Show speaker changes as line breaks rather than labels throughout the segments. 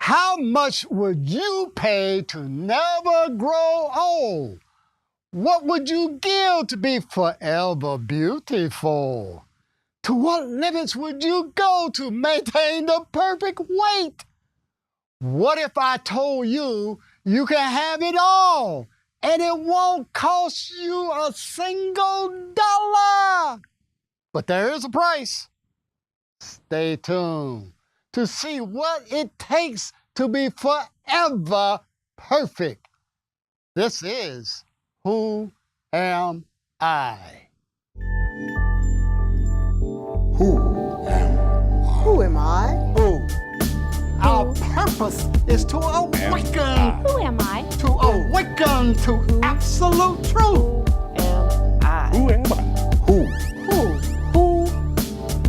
How much would you pay to never grow old? What would you give to be forever beautiful? To what limits would you go to maintain the perfect weight? What if I told you you can have it all and it won't cost you a single dollar? But there is a price. Stay tuned to see what it takes to be forever perfect. This is Who Am I?
Who am I?
Who am I?
Who? Our purpose is to awaken.
Who am I?
To awaken to absolute truth.
Am I?
Who am I? Who?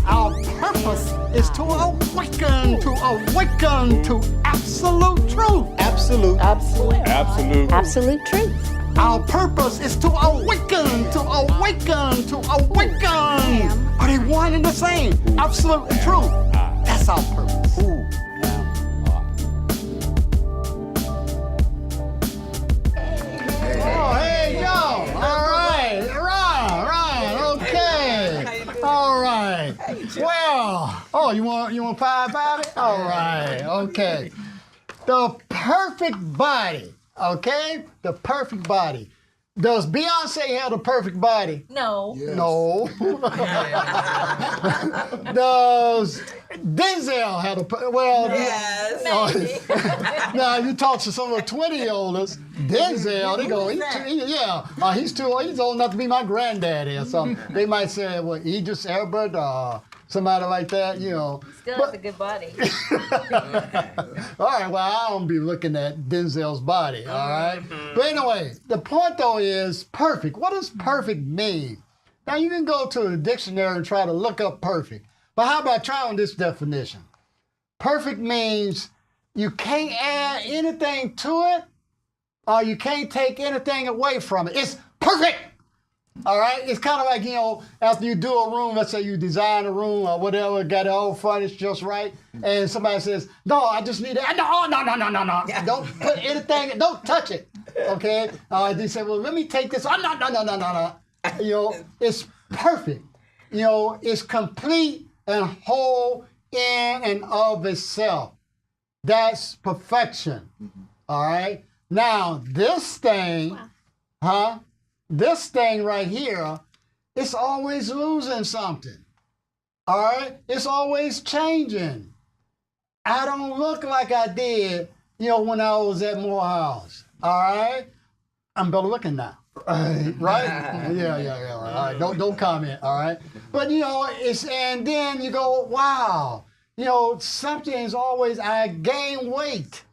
Our purpose is to awaken to absolute truth.
Absolute.
Absolute.
Absolute.
Absolute truth.
Our purpose is to awaken. Are they one and the same? Absolute truth. That's our purpose.
Who am
Oh, hey, yo. All right. Okay. All right. Well, oh, you want five about it? All right. Okay. The perfect body. Okay? The perfect body. Does Beyonce have the perfect body?
No.
Yes.
No. Does Denzel have a well?
Yes.
Now you talk to some of the 20-year-olds, Denzel, they go, he's old enough to be my granddaddy or something. They might say, well, Idris Elba, somebody like that, you know.
Still has a good body.
All right, well, I don't be looking at Denzel's body, all right? But anyway, the point, though, is perfect. What does perfect mean? Now, you can go to the dictionary and try to look up perfect. But how about trying this definition? Perfect means you can't add anything to it or you can't take anything away from it. It's perfect. All right, it's kind of like, you know, after you do a room, let's say you design a room or whatever, got it all furnished just right, and somebody says, no, I just need it. No. Don't put anything, don't touch it, okay? They say, well, let me take this. No. You know, it's perfect. You know, it's complete and whole in and of itself. That's perfection, all right? Now, this thing, this thing right here, it's always losing something. All right? It's always changing. I don't look like I did, you know, when I was at Morehouse. All right? I'm better looking now. Right? Yeah. All right. Don't comment. All right. But you know, and then you go, wow, you know, something is always, I gain weight.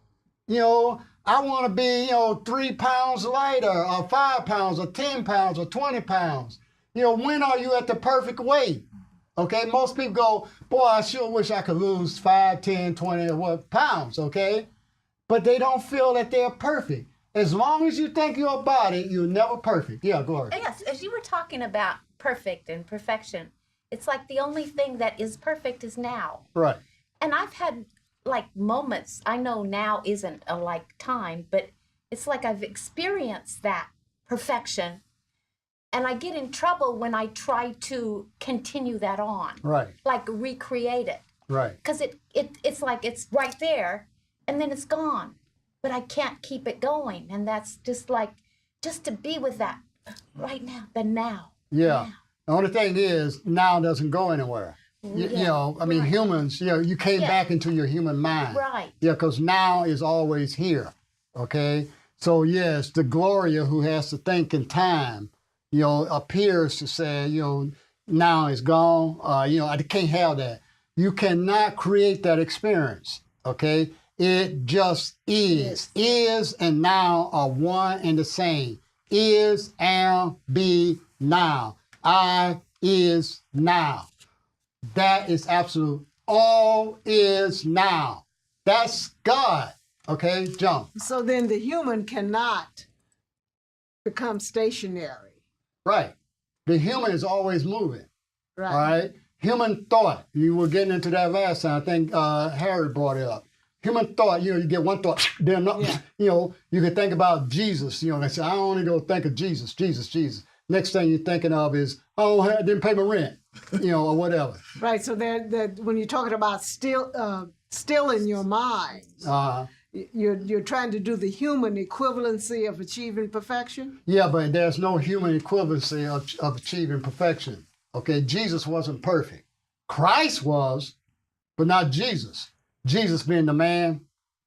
You know, I want to be, you know, 3 pounds lighter, or 5 pounds, or 10 pounds, or 20 pounds. You know, when are you at the perfect weight? Okay, most people go, boy, I sure wish I could lose 5, 10, 20 pounds, okay? But they don't feel that they're perfect. As long as you think you're a body, you're never perfect. Yeah, go ahead.
Yes, as you were talking about perfect and perfection, it's like the only thing that is perfect is now.
Right.
And I've had like moments, I know now isn't a like time, but it's like I've experienced that perfection. And I get in trouble when I try to continue that on.
Right.
Like recreate it.
Right.
Because it's like it's right there and then it's gone. But I can't keep it going. And that's just like, just to be with that right now, the now.
Yeah.
Now.
The only thing is, now doesn't go anywhere. You know, I mean, humans, you know, you came back into your human mind.
Right.
Yeah, because now is always here, okay? So, yes, the Gloria who has to think in time, you know, appears to say, you know, now is gone. You know, I can't have that. You cannot create that experience, okay? It just is. Is and now are one and the same. Is, am, be, now. I is now. That is absolute. All is now. That's God. Okay, jump.
So then the human cannot become stationary.
Right. The human is always moving.
Right.
All right. Human thought. You were getting into that last time. I think Harry brought it up. human thought, you get one thought, then not, you can think about Jesus, they say, I only go think of Jesus, Jesus, Jesus. Next thing you're thinking of is, oh, I didn't pay my rent, or whatever.
Right. So when you're talking about still in your mind, you're trying to do the human equivalency of achieving perfection?
Yeah, but there's no human equivalency of achieving perfection. Okay, Jesus wasn't perfect. Christ was, but not Jesus. Jesus being the man,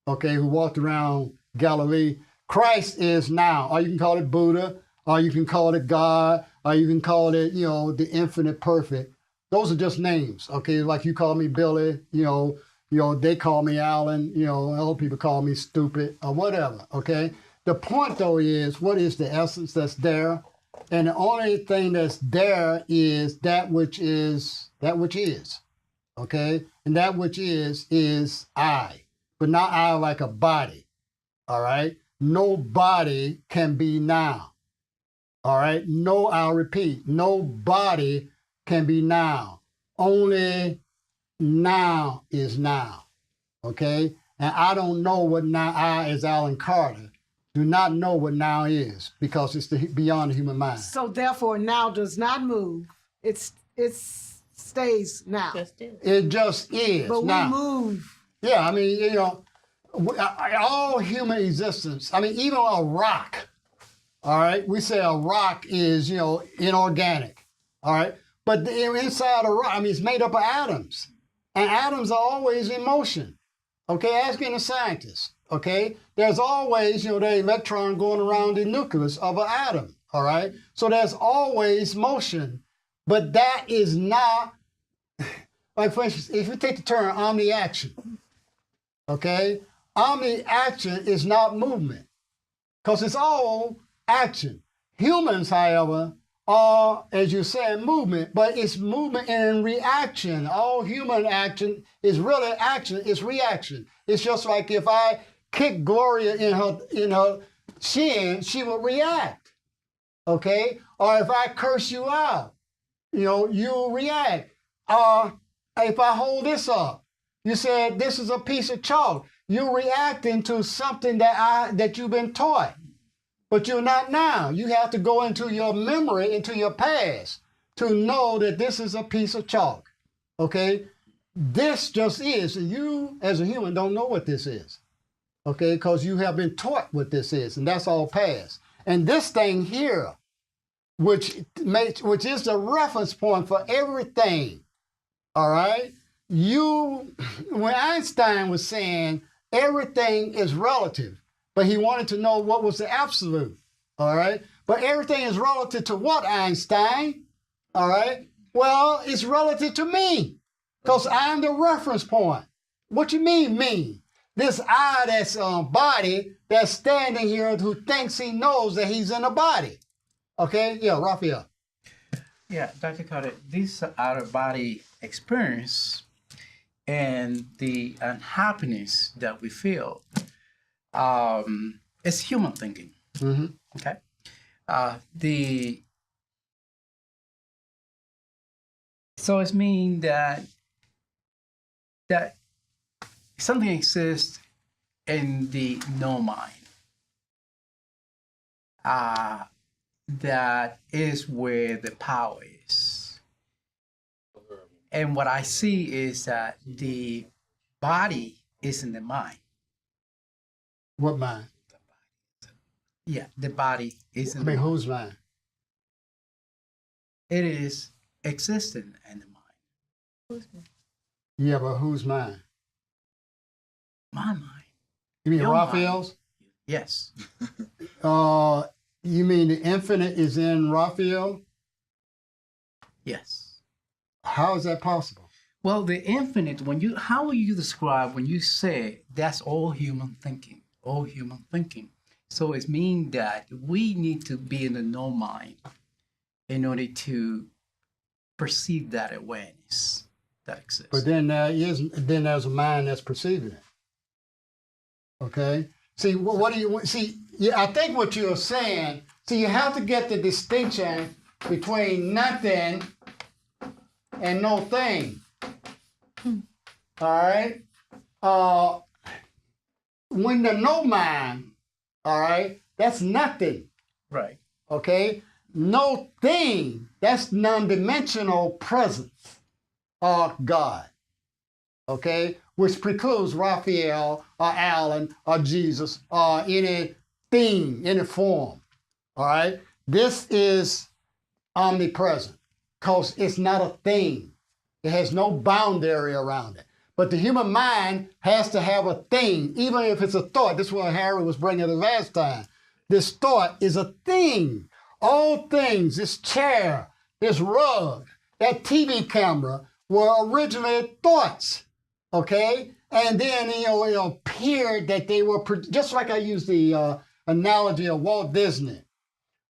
who walked around Galilee. Christ is now, or you can call it Buddha, or you can call it God, or you can call it, the infinite perfect. Those are just names, okay? Like you call me Billy, they call me Alan, other people call me stupid or whatever, okay? The point though is, what is the essence that's there? And the only thing that's there is that which is, okay? And that which is I, but not I like a body, all right? No body can be now, all right? No, I'll repeat, no body can be now. Only now is now, okay? And I don't know what now, I as Alan Carter, do not know what now is because it's beyond the human mind.
So therefore, now does not move. It stays now.
It just is.
But
now,
we move.
Yeah, I mean, all human existence, I mean, even a rock, all right? We say a rock is, inorganic, all right? But inside a rock, I mean, it's made up of atoms. And atoms are always in motion. Okay, ask any scientist. Okay, there's always, the electron going around the nucleus of an atom. All right, so there's always motion, but that is not, like for instance, if you take the term omni-action, okay, omni-action is not movement because it's all action. Humans, however, are, as you said, movement, but it's movement and reaction. All human action is really action, it's reaction. It's just like if I kick Gloria in her shin, she will react, okay? Or if I curse you out, you'll react. Or if I hold this up, you said this is a piece of chalk, you're reacting to something that you've been taught. But you're not now. You have to go into your memory, into your past, to know that this is a piece of chalk, okay? This just is. And you, as a human, don't know what this is, okay? Because you have been taught what this is, and that's all past. And this thing here, which is the reference point for everything, all right? When Einstein was saying everything is relative, but he wanted to know what was the absolute, all right? But everything is relative to what, Einstein? All right? Well, it's relative to me because I'm the reference point. What you mean, me? This I that's body that's standing here who thinks he knows that he's in a body. Okay? Yeah, Raphael.
Yeah, Dr. Carter, this out-of-body experience and the unhappiness that we feel, it's human thinking.
Mm-hmm.
Okay, so it means that something exists in the no mind. That is where the power is. And what I see is that the body is in the mind.
What mind?
Yeah, the body is in
I mean,
the mind.
whose mind?
It is existing in the mind.
Yeah, but whose mind?
My mind.
You mean
Your
Raphael's?
Yes.
You mean the infinite is in Raphael?
Yes.
How is that possible?
Well, the infinite, how will you describe when you say that's all human thinking? All human thinking. So it means that we need to be in the no mind in order to perceive that awareness that exists.
But then there's a mind that's perceiving it. Okay? See, what do you see? Yeah, I think what you're saying. See, you have to get the distinction between nothing and no thing. All right. when the no mind, all right, that's nothing.
Right.
Okay? No thing, that's non-dimensional presence of God. Okay? Which precludes Raphael or Alan or Jesus or any thing, any form. All right? This is omnipresent because it's not a thing. It has no boundary around it. But the human mind has to have a thing, even if it's a thought. This is what Harry was bringing the last time. This thought is a thing. All things, this chair, this rug, that TV camera were originally thoughts, okay? And then, it appeared that they were, just like I used the analogy of Walt Disney.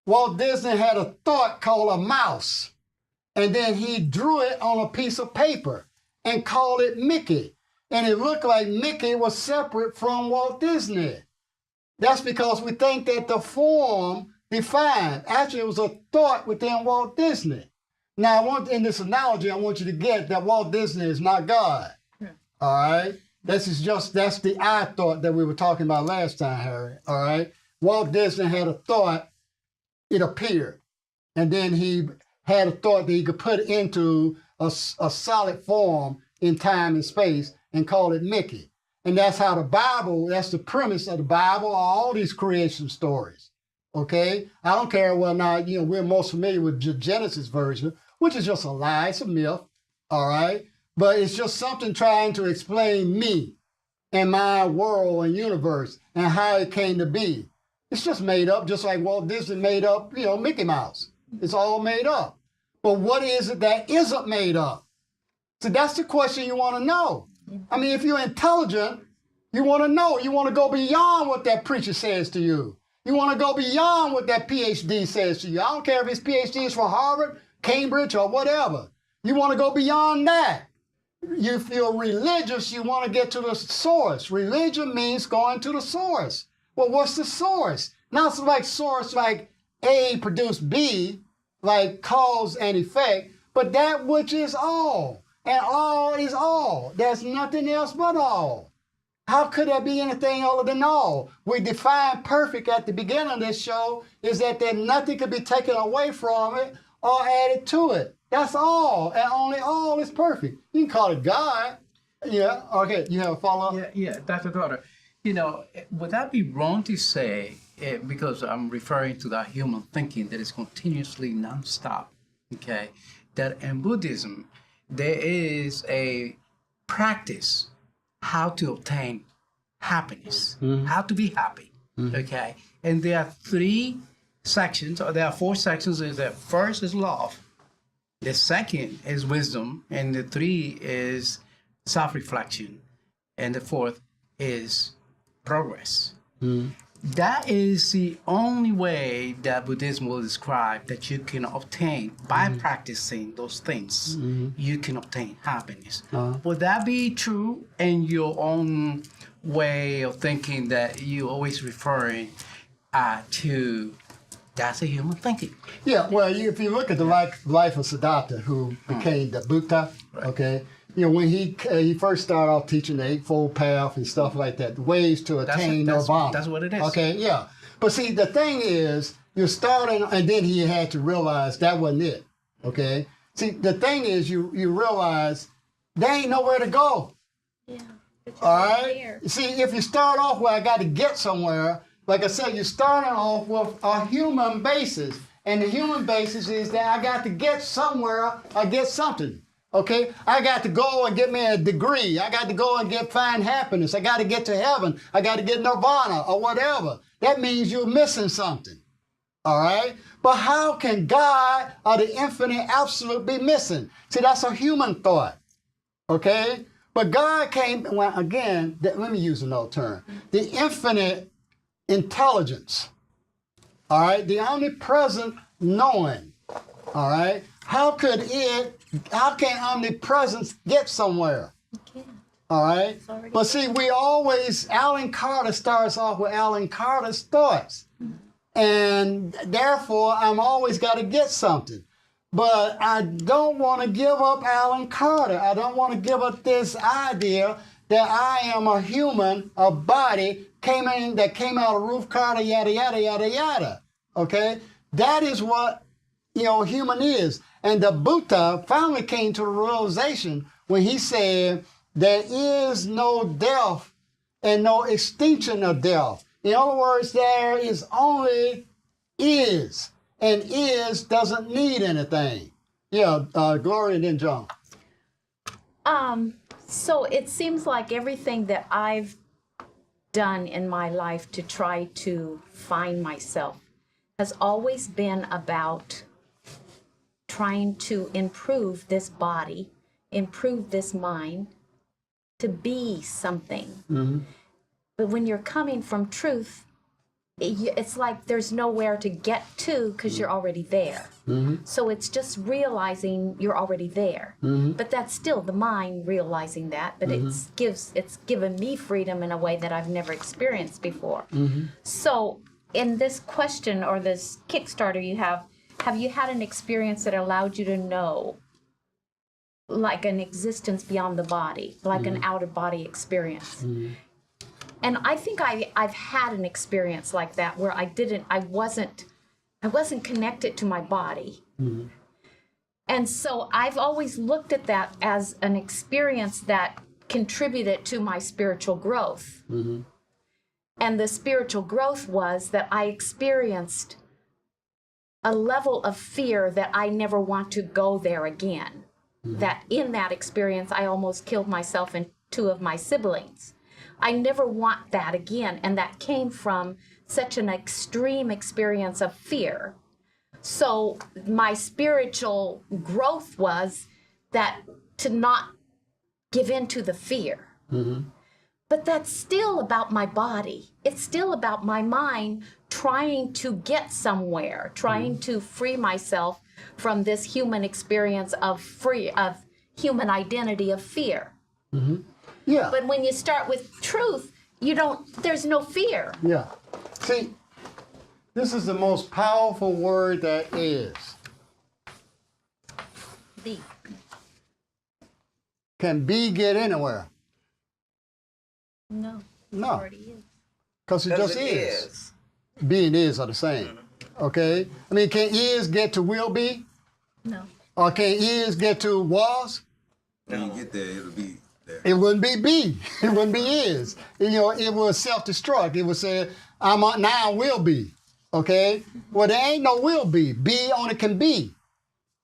Walt Disney had a thought called a mouse, and then he drew it on a piece of paper and called it Mickey. And it looked like Mickey was separate from Walt Disney. That's because we think that the form defined. Actually, it was a thought within Walt Disney. Now, in this analogy, I want you to get that Walt Disney is not God. Yeah. All right? That's the I thought that we were talking about last time, Harry. All right? Walt Disney had a thought, it appeared. And then he had a thought that he could put into a solid form in time and space and call it Mickey. And that's how the Bible, that's the premise of the Bible, all these creation stories. Okay? I don't care whether or not, we're most familiar with the Genesis version, which is just a lie, it's a myth, all right? But it's just something trying to explain me and my world and universe and how it came to be. It's just made up, just like Walt Disney made up, Mickey Mouse. It's all made up. But what is it that isn't made up? So that's the question you want to know. I mean, if you're intelligent, you want to know. You want to go beyond what that preacher says to you. You want to go beyond what that PhD says to you. I don't care if his PhD is from Harvard, Cambridge, or whatever. You want to go beyond that. If you're religious, you want to get to the source. Religion means going to the source. Well, what's the source? Not like source like A produced B, like cause and effect, but that which is all. And all is all. There's nothing else but all. How could there be anything other than all? We define perfect at the beginning of this show is that there nothing could be taken away from it or added to it. That's all. And only all is perfect. You can call it God. Yeah. Okay. You have a follow-up?
Yeah, Dr. Daughter. Would that be wrong to say, because I'm referring to that human thinking that is continuously nonstop, okay, that in Buddhism, there is a practice how to obtain happiness, how to be happy, okay? And there are 3 sections, or there are 4 sections. The first is love, the second is wisdom, and the 3 is self-reflection, and the 4th is progress. That is the only way that Buddhism will describe that you can obtain, by practicing those things, you can obtain happiness. Would that be true in your own way of thinking that you always referring to that's a human thinking?
Yeah, well, if you look at the life of Siddhartha, who became the Buddha, okay, when he first started off teaching the Eightfold Path and stuff like that, ways to attain nirvana.
That's what it is.
Okay, yeah. But see, the thing is, you're starting, and then he had to realize that wasn't it. Okay? See, the thing is, you realize there ain't nowhere to go.
Yeah.
All right? See, if you start off where I got to get somewhere, like I said, you're starting off with a human basis. And the human basis is that I got to get somewhere or get something. Okay, I got to go and get me a degree. I got to go and find happiness. I got to get to heaven. I got to get nirvana or whatever. That means you're missing something. All right? But how can God or the infinite absolute be missing? See, that's a human thought. Okay? But God came, well, again, let me use another term. The infinite intelligence. All right? The omnipresent knowing. All right? How can omnipresence get somewhere?
You can't.
All right? But see, Alan Carter starts off with Alan Carter's thoughts. And therefore, I'm always got to get something. But I don't want to give up Alan Carter. I don't want to give up this idea that I am a human, a body that came out of roof carter, yada, yada, yada, yada. Okay? That is what, human is. And the Buddha finally came to the realization when he said, there is no death and no extinction of death. In other words, there is only is, and is doesn't need anything. Yeah, Gloria and then John.
So it seems like everything that I've done in my life to try to find myself has always been about trying to improve this body, improve this mind, to be something. Mm-hmm. But when you're coming from truth, it's like there's nowhere to get to because you're already there. Mm-hmm. So it's just realizing you're already there. Mm-hmm. But that's still the mind realizing that. But it's given me freedom in a way that I've never experienced before. Mm-hmm. So in this question or this Kickstarter you have you had an experience that allowed you to know like an existence beyond the body, like an out-of-body experience? Mm-hmm. And I think I've had an experience like that where I wasn't connected to my body. Mm-hmm. And so I've always looked at that as an experience that contributed to my spiritual growth. Mm-hmm. And the spiritual growth was that I experienced a level of fear that I never want to go there again. Mm-hmm. That in that experience, I almost killed myself and 2 of my siblings. I never want that again. And that came from such an extreme experience of fear. So my spiritual growth was that to not give in to the fear. Mm-hmm. But that's still about my body. It's still about my mind trying to get somewhere, trying to free myself from this human experience of human identity of fear. Mm-hmm.
Yeah.
But when you start with truth, there's no fear.
Yeah. See, this is the most powerful word that is.
Be.
Can be get anywhere?
No.
No.
It already is.
Because it just is. Be and is are the same. Okay? I mean, can is get to will be?
No.
Or can is get to was?
When you get there, it'll be there.
It wouldn't be. It wouldn't be is. It was self-destruct. It would say, now will be. Okay? Well, there ain't no will be. Be only can be.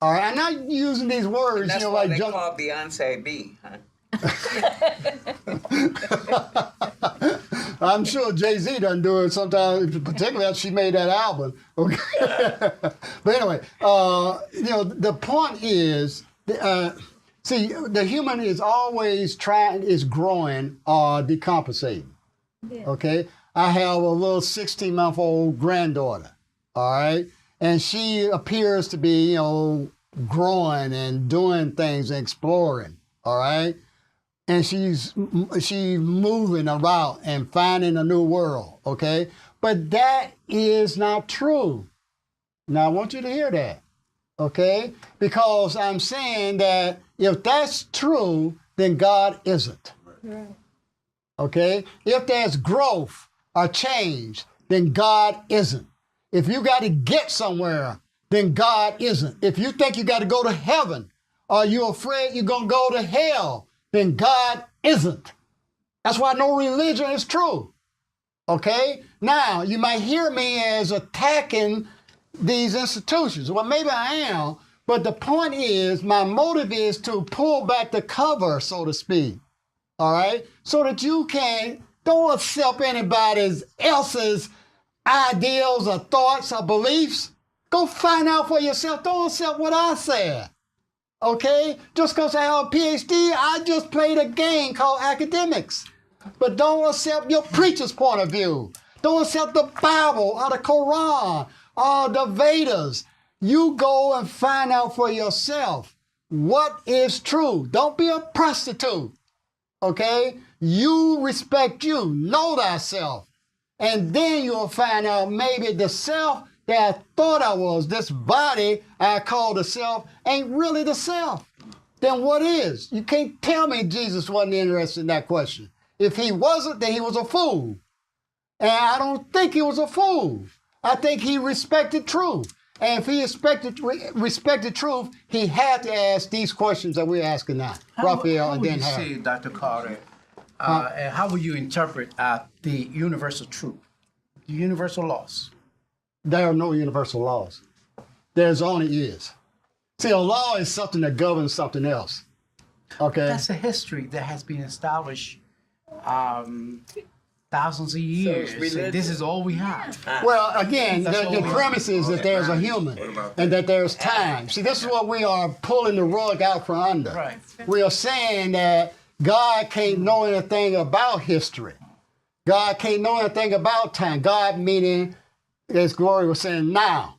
All right? I'm not using these words,
And that's why
like
they call Beyonce B, huh?
I'm sure Jay-Z done do it sometimes, particularly after she made that album. Okay. But anyway, the point is, see, the human is always growing or decompensating. Yeah. Okay. I have a little 16-month-old granddaughter. All right. And she appears to be, growing and doing things and exploring. All right. And she's moving about and finding a new world, okay? But that is not true. Now, I want you to hear that, okay? Because I'm saying that if that's true, then God isn't. Right. Okay? If there's growth or change, then God isn't. If you got to get somewhere, then God isn't. If you think you got to go to heaven or you're afraid you're going to go to hell, then God isn't. That's why no religion is true. Okay? Now, you might hear me as attacking these institutions. Well, maybe I am, but the point is, my motive is to pull back the cover, so to speak. All right? So that you don't accept anybody else's ideals or thoughts or beliefs. Go find out for yourself. Don't accept what I said. Okay? Just because I have a PhD, I just played a game called academics. But don't accept your preacher's point of view. Don't accept the Bible or the Quran or the Vedas. You go and find out for yourself what is true. Don't be a prostitute. Okay? You respect you. Know thyself. And then you'll find out maybe the self that I thought I was, this body I call the self, ain't really the self. then what is? You can't tell me Jesus wasn't interested in that question. If he wasn't, then he was a fool. And I don't think he was a fool. I think he respected truth. And if he respected truth, he had to ask these questions that we're asking now. Raphael and then
How would
Harry.
you say, Dr. Carter, and how would you interpret the universal truth, the universal laws?
There are no universal laws. There's only is. See, a law is something that governs something else. Okay?
That's a history that has been established thousands of years.
religion.
This is all we have.
Well, again,
That's
the
all we-
premise is that there's a human and that there's time. See, this is what we are pulling the rug out from under.
Right.
We are saying that God can't know anything about history. God can't know anything about time. God meaning, as Glory was saying, now.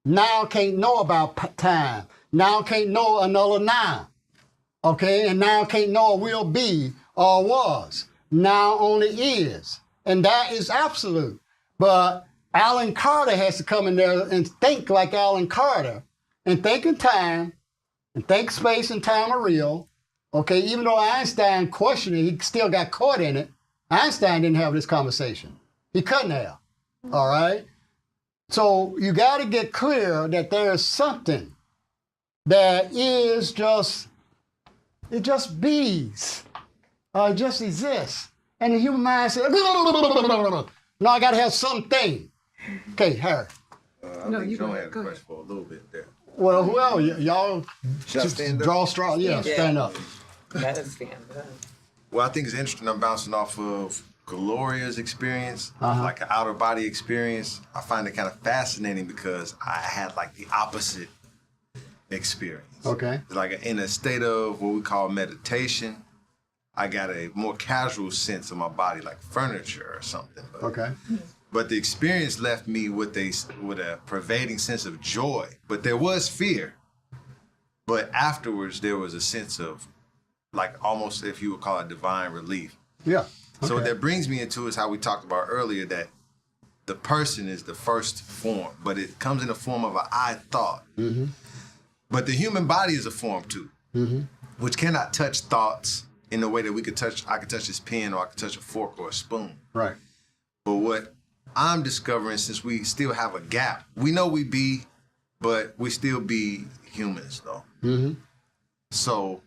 Now can't know about time. Now can't know another now. Okay? And now can't know a will be or was. Now only is. And that is absolute. But Alan Carter has to come in there and think like Alan Carter and think in time and think space and time are real. Okay, even though Einstein questioned it, he still got caught in it. Einstein didn't have this conversation. He couldn't have. All right? So you got to get clear that there is something that is just, it just bees. It just exists. And the human mind says, no, I got to have something. Okay, Harry.
I
No,
think
you
Joe
go
had
ahead,
a
go
question for a little bit there.
Well, well, y'all
Should I
just
stand up?
draw straw. Yeah, stand up.
Let us stand up.
Well, I think it's interesting. I'm bouncing off of Gloria's experience,
Uh-huh.
like an outer body experience. I find it kind of fascinating because I had like the opposite experience.
Okay.
Like in a state of what we call meditation, I got a more casual sense of my body, like furniture or something.
Okay.
But the experience left me with a pervading sense of joy. But there was fear. But afterwards, there was a sense of, like, almost, if you would call it, divine relief.
Yeah.
So what
Okay.
that brings me into is how we talked about earlier, that the person is the first form, but it comes in the form of an I thought.
Mm-hmm.
But the human body is a form too,
Mm-hmm.
which cannot touch thoughts in the way that I could touch this pen or I could touch a fork or a spoon.
Right.
But what I'm discovering, since we still have a gap, we know we be, but we still be humans though.
Mm-hmm.
So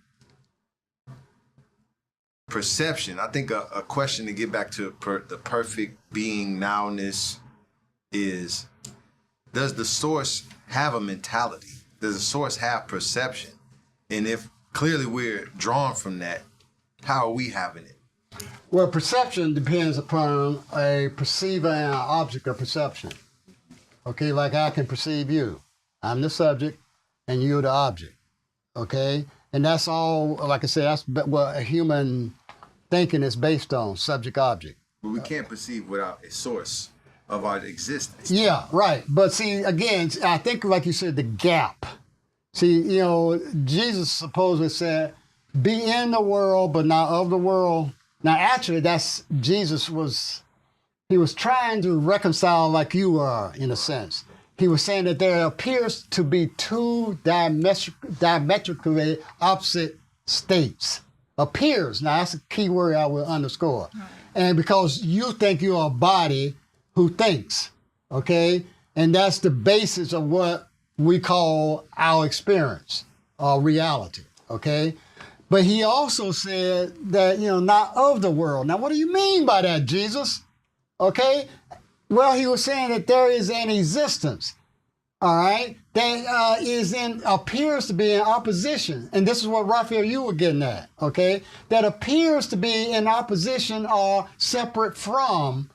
perception, I think a question to get back to the perfect being nowness is, does the source have a mentality? Does the source have perception? And if clearly we're drawn from that, how are we having it?
Well, perception depends upon a perceiver and an object of perception. Okay, like I can perceive you. I'm the subject and you're the object. Okay? And that's all, like I said, that's what a human thinking is based on, subject-object.
But we can't perceive without a source of our existence.
Yeah, right. But see, again, I think, like you said, the gap. See, you know, Jesus supposedly said, be in the world, but not of the world. Now, actually, that's Jesus he was trying to reconcile like you are, in a sense. He was saying that there appears to be two diametrically opposite states. Appears. Now, that's a key word I will underscore. And because you think you're a body who thinks, okay? And that's the basis of what we call our experience or reality, okay? But he also said that, not of the world. Now, what do you mean by that, Jesus? Okay? Well, he was saying that there is an existence, all right, that appears to be in opposition. And this is what, Raphael, you were getting at, okay? That appears to be in opposition or separate from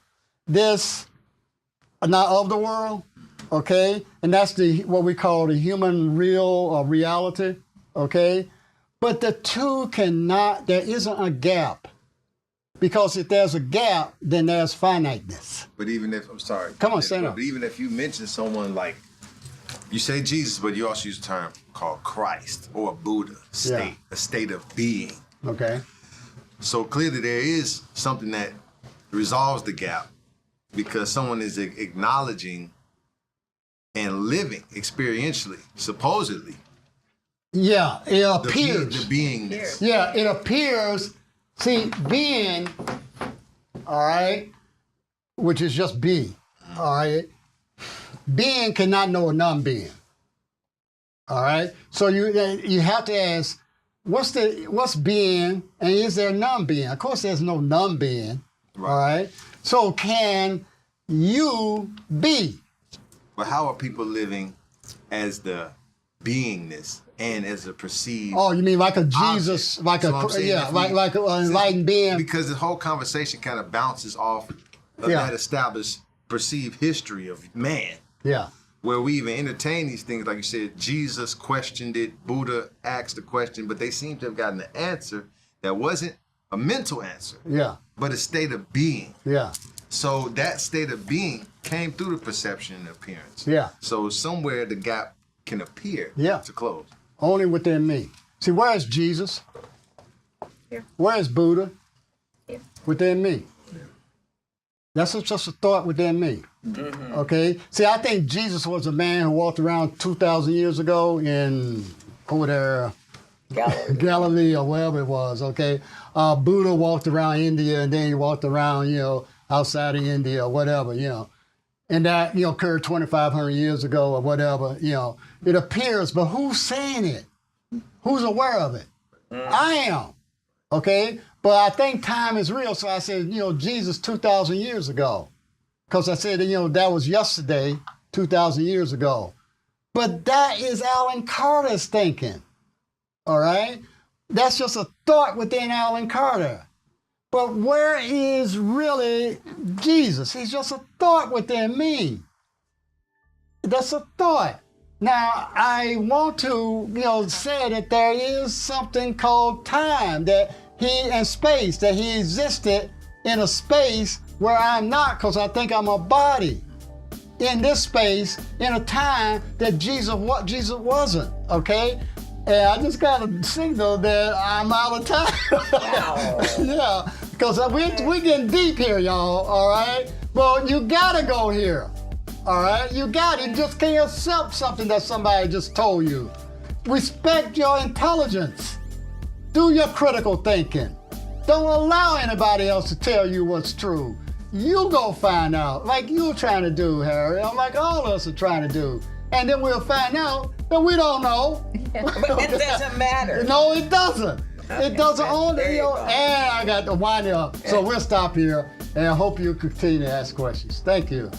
this, not of the world, okay? And that's what we call the human real or reality, okay? But the two there isn't a gap. Because if there's a gap, then there's finiteness.
But even if, I'm sorry.
Come on, say no.
But even if you mention someone like, you say Jesus, but you also use a term called Christ or a Buddha state, a state of being.
Okay.
So clearly there is something that resolves the gap because someone is acknowledging and living experientially, supposedly,
Yeah, it
The,
appears.
the beingness.
Yeah, it appears. See, being, all right, which is just be, all right. Being cannot know a non-being. All right. So you have to ask, what's being, and is there non-being? Of course, there's no non-being.
Right.
All right. So can you be?
But how are people living as the beingness and as a perceived?
Oh, you mean like a Jesus,
object?
like
So I'm saying if we-
like an enlightened being?
Because the whole conversation kind of bounces off of
Yeah.
that established perceived history of man,
Yeah.
where we even entertain these things. Like you said, Jesus questioned it, Buddha asked the question, but they seem to have gotten an answer that wasn't a mental answer,
Yeah.
but a state of being.
Yeah.
So that state of being came through the perception and appearance.
Yeah.
So somewhere the gap can appear
Yeah.
to close.
Only within me. See, where is Jesus?
Here.
Where is Buddha?
Here.
Within me. That's just a thought within me. Okay? See, I think Jesus was a man who walked around 2,000 years ago in over there, Galilee or wherever it was, okay? Buddha walked around India and then he walked around, outside of India or whatever, And that, occurred 2,500 years ago or whatever, It appears, but who's saying it? Who's aware of it? I am, okay? But I think time is real, so I said, Jesus 2,000 years ago. Because I said, that was yesterday, 2,000 years ago. But that is Alan Carter's thinking, all right? That's just a thought within Alan Carter. But where is really Jesus? He's just a thought within me. That's a thought. Now, I want to, say that there is something called time and space, that he existed in a space where I'm not, because I think I'm a body in this space, in a time that Jesus wasn't, okay? And I just got a signal that I'm out of time.
Wow.
Yeah, because we're getting deep here, y'all, all right? Well, you gotta go here, all right? You just can't accept something that somebody just told you. Respect your intelligence. Do your critical thinking. Don't allow anybody else to tell you what's true. You go find out, like you're trying to do, Harry, or like all of us are trying to do. And then we'll find out that we don't know.
But it doesn't matter.
No, it doesn't. It doesn't only,
there you go.
and I got to wind it up. So we'll stop here, and I hope you continue to ask questions. Thank you.